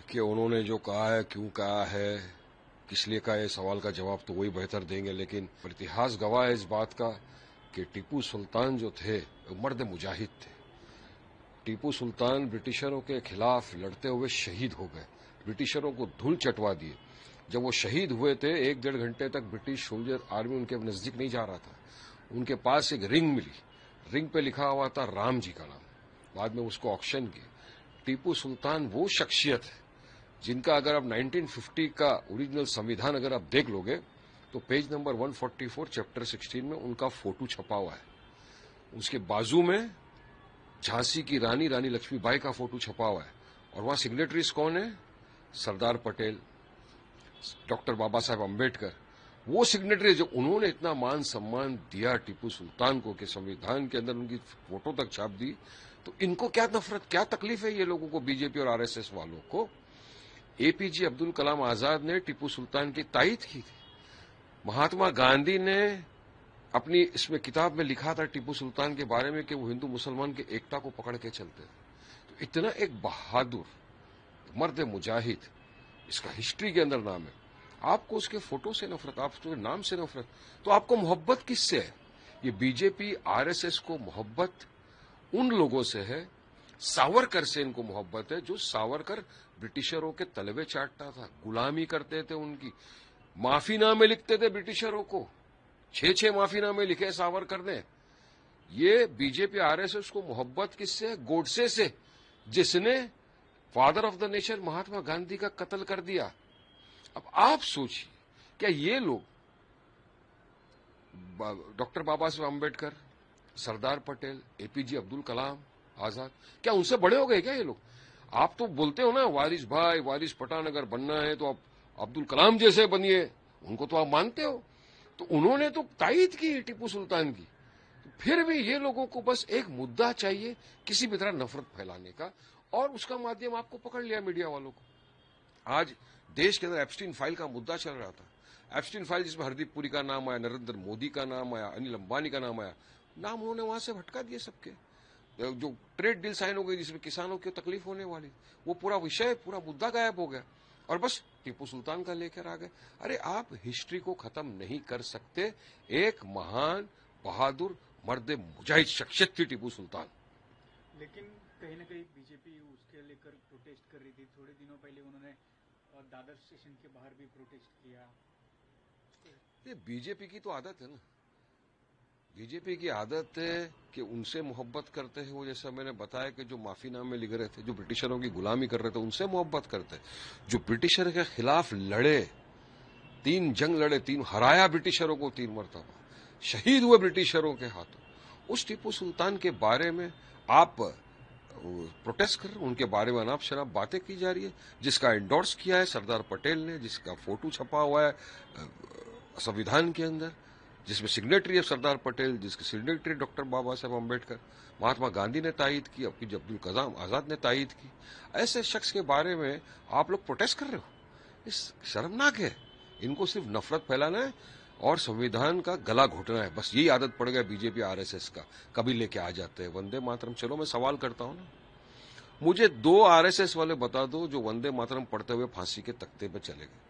कि उन्होंने जो कहा है, क्यों कहा है, किस लिए का, ये सवाल का जवाब तो वही बेहतर देंगे। लेकिन इतिहास गवाह है इस बात का कि टीपू सुल्तान जो थे वो मर्द मुजाहिद थे। टीपू सुल्तान ब्रिटिशरों के खिलाफ लड़ते हुए शहीद हो गए, ब्रिटिशरों को धूल चटवा दिए। जब वो शहीद हुए थे 1-1.5 घंटे तक ब्रिटिश सोल्जर आर्मी उनके नजदीक नहीं जा रहा था। उनके पास एक रिंग मिली, रिंग पे लिखा हुआ था राम जी का नाम। बाद में उसको ऑक्शन किया। टीपू सुल्तान वो शख्सियत है जिनका अगर आप 1950 का ओरिजिनल संविधान अगर आप देख लोगे तो पेज नंबर 144 चैप्टर 16 में उनका फोटो छपा हुआ है। उसके बाजू में झांसी की रानी लक्ष्मीबाई का फोटो छपा हुआ है और वहां सिग्नेटरीज कौन है? सरदार पटेल, डॉक्टर बाबा साहेब अम्बेडकर। वो सिग्नेटरी जो उन्होंने इतना मान सम्मान दिया टीपू सुल्तान को कि संविधान के अंदर उनकी फोटो तक छाप दी, तो इनको क्या नफरत, क्या तकलीफ है ये लोगों को, बीजेपी और आरएसएस वालों को? एपीजे अब्दुल कलाम आजाद ने टीपू सुल्तान की तायीद की थी। महात्मा गांधी ने अपनी इसमें किताब में लिखा था टीपू सुल्तान के बारे में कि वो हिंदू मुसलमान की एकता को पकड़ के चलते थे। तो इतना एक बहादुर मर्द मुजाहिद, इसका हिस्ट्री के अंदर नाम है। आपको उसके फोटो से नफरत, आपको नाम से नफरत, तो आपको मोहब्बत किससे है? ये बीजेपी आरएसएस को मोहब्बत उन लोगों से है, सावरकर से इनको मोहब्बत है, जो सावरकर ब्रिटिशरों के तलवे चाटता था, गुलामी करते थे उनकी, माफीनामे लिखते थे ब्रिटिशरों को, 6 माफीनामे लिखे सावरकर ने। ये बीजेपी आरएसएस को मोहब्बत किससे है? गोडसे से, जिसने father of the nation Mahatma Gandhi का कत्ल कर दिया। अब आप सोचिए, क्या ये लोग डॉक्टर बाबा साहेब अम्बेडकर, सरदार पटेल, एपीजे अब्दुल कलाम आजाद, क्या उनसे बड़े हो गए क्या ये लोग? आप तो बोलते हो ना वारिस भाई, वारिस पठान अगर बनना है तो आप अब्दुल कलाम जैसे बनिए, उनको तो आप मानते हो। तो उन्होंने तो तायीद की टीपू सुल्तान की। तो फिर भी ये लोगों को बस एक मुद्दा चाहिए किसी भी तरह नफरत फैलाने का, और उसका माध्यम आपको पकड़ लिया मीडिया वालों को। आज देश के अंदर एप्स्टीन फाइल का मुद्दा चल रहा था। एप्स्टीन फाइल जिसमें हरदीप पुरी का नाम आया, नरेंद्र मोदी का नाम आया, अनिल अंबानी का नाम आया, नाम उन्होंने वहां से हटका दिए सबके। जो ट्रेड डील साइन हो गई जिसमें किसानों की तकलीफ होने वाली, वो पूरा विषय, पूरा मुद्दा गायब हो गया और बस टीपू सुल्तान का लेकर आ गए। अरे आप हिस्ट्री को खत्म नहीं कर सकते। एक महान बहादुर मर्द मुजाहिद शख्सियत थी टीपू सुल्तान। लेकिन कहीं ना कहीं बीजेपी उसके लेकर प्रोटेस्ट कर रही थी। थोड़े दिनों पहले उन्होंने दादर स्टेशन के बाहर भी प्रोटेस्ट किया। ये बीजेपी की तो आदत है ना, बीजेपी की आदत है कि उनसे मोहब्बत करते हैं वो, जैसा मैंने बताया कि जो माफीनामे लिख रहे थे, जो ब्रिटिशरों की गुलामी कर रहे थे, उनसे मोहब्बत करते हैं। जो ब्रिटिशर के खिलाफ लड़े, 3 जंग लड़े, 3 हराया ब्रिटिशरों को, 3 मरतबा शहीद हुए ब्रिटिशरों के हाथों, उस टीपू सुल्तान के बारे में आप प्रोटेस्ट कर, उनके बारे में अनाप शनाप बातें की जा रही है। जिसका एंडोर्स किया है सरदार पटेल ने, जिसका फोटो छपा हुआ है संविधान के अंदर, जिसमें सिग्नेटरी है सरदार पटेल, जिसकी सिग्नेटरी डॉक्टर बाबा साहेब अम्बेडकर, महात्मा गांधी ने तायीद की, अपनी अब्दुल कलाम आजाद ने तायीद की। ऐसे शख्स के बारे में आप लोग प्रोटेस्ट कर रहे हो, इस शर्मनाक है। इनको सिर्फ नफरत फैलाना है और संविधान का गला घोटना है, बस यही आदत पड़ गया बीजेपी आरएसएस का। कभी लेके आ जाते हैं वंदे मातरम। चलो मैं सवाल करता हूं ना, मुझे 2 आरएसएस वाले बता दो जो वंदे मातरम पढ़ते हुए फांसी के तख्ते पे चले गए।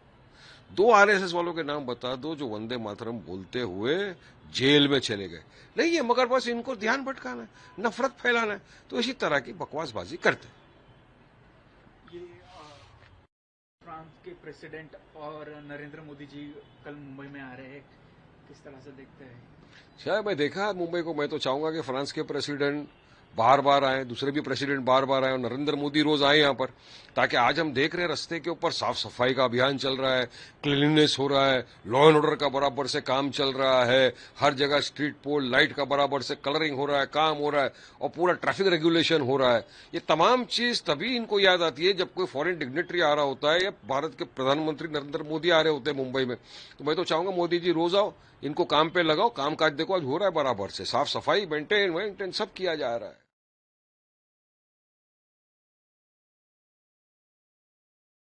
2 आरएसएस वालों के नाम बता दो जो वंदे मातरम बोलते हुए जेल में चले गए। नहीं है, मगर बस इनको ध्यान भटकाना है, नफरत फैलाना है, तो इसी तरह की बकवासबाजी करते हैं। ये फ्रांस के प्रेसिडेंट और नरेंद्र मोदी जी कल मुंबई में आ रहे हैं, किस तरह से देखते हैं? शायद मैं देखा मुंबई को, मैं तो चाहूंगा कि फ्रांस के प्रेसिडेंट बार-बार आए, दूसरे भी प्रेसिडेंट बार-बार आए और नरेंद्र मोदी रोज आए यहाँ पर, ताकि आज हम देख रहे हैं रास्ते के ऊपर साफ सफाई का अभियान चल रहा है, क्लीननेस हो रहा है, लॉ एंड ऑर्डर का बराबर से काम चल रहा है, हर जगह स्ट्रीट पोल लाइट का बराबर से कलरिंग हो रहा है, काम हो रहा है और पूरा ट्रैफिक रेगुलेशन हो रहा है। ये तमाम चीज तभी इनको याद आती है जब कोई फॉरेन डिग्नेटरी आ रहा होता है या भारत के प्रधानमंत्री नरेंद्र मोदी आ रहे होते हैं मुंबई में। तो मैं तो चाहूंगा मोदी जी रोज आओ, इनको काम पे लगाओ, काम काज देखो आज हो रहा है बराबर से, साफ सफाई मेंटेन सब किया जा रहा है।